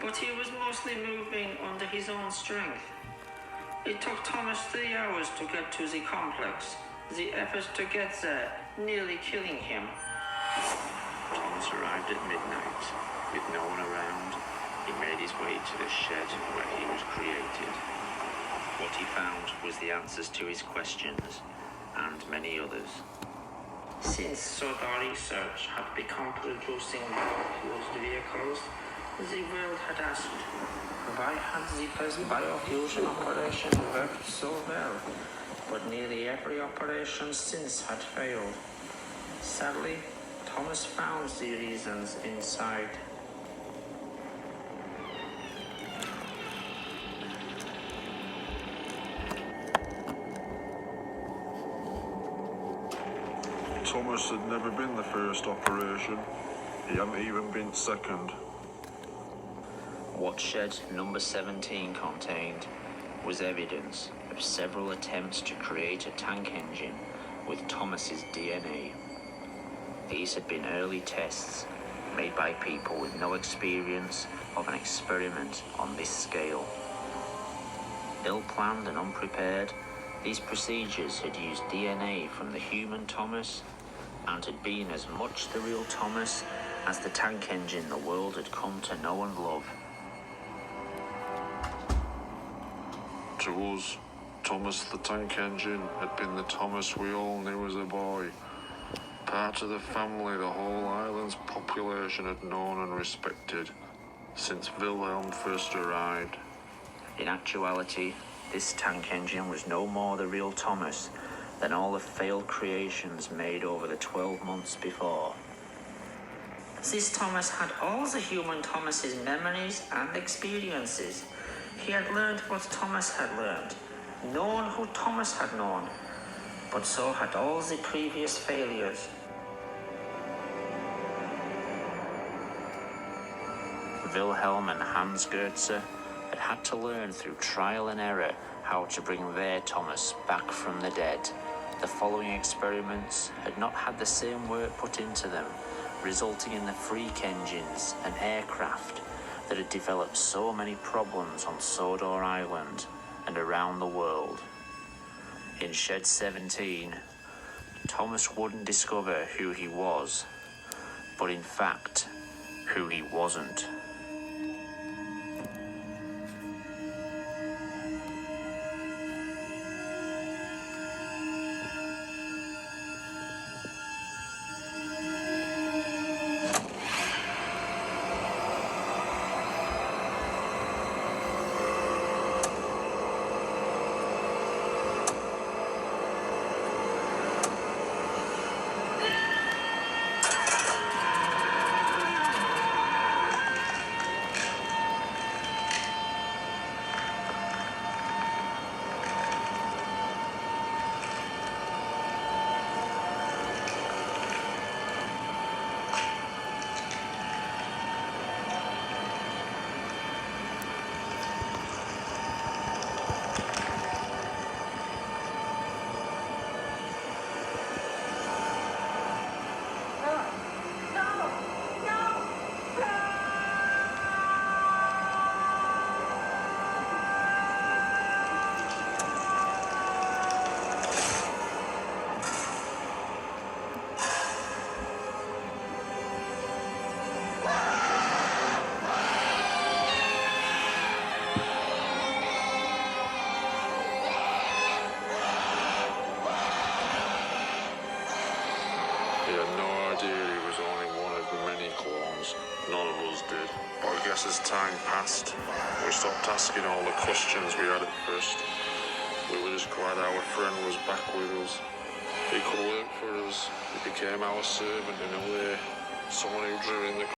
but he was mostly moving under his own strength. It took Thomas 3 hours to get to the complex, the effort to get there nearly killing him. Thomas arrived at midnight. With no one around, he made his way to the shed where he was created. What he found was the answers to his questions, and many others. Since solar research had begun producing biofuels vehicles, the world had asked, why had the first biofusion operation worked so well, but nearly every operation since had failed? Sadly, Thomas found the reasons inside. Thomas had never been the first operation. He hadn't even been second. What shed number 17 contained was evidence of several attempts to create a tank engine with Thomas's DNA. These had been early tests made by people with no experience of an experiment on this scale. Ill-planned and unprepared, these procedures had used DNA from the human Thomas and had been as much the real Thomas as the tank engine the world had come to know and love. To us, Thomas the Tank Engine had been the Thomas we all knew as a boy. Part of the family the whole island's population had known and respected since Wilhelm first arrived. In actuality, this tank engine was no more the real Thomas than all the failed creations made over the 12 months before. This Thomas had all the human Thomas's memories and experiences. He had learned what Thomas had learned, known who Thomas had known, but so had all the previous failures. Wilhelm and Hans Goetze had to learn through trial and error how to bring their Thomas back from the dead. The following experiments had not had the same work put into them, resulting in the freak engines and aircraft that had developed so many problems on Sodor Island and around the world. In Shed 17, Thomas wouldn't discover who he was, but in fact, who he wasn't. He had no idea he was only one of many clones. None of us did. But I guess as time passed, we stopped asking all the questions we had at first. We were just glad our friend was back with us. He could work for us. He became our servant in a way. Someone who drew in the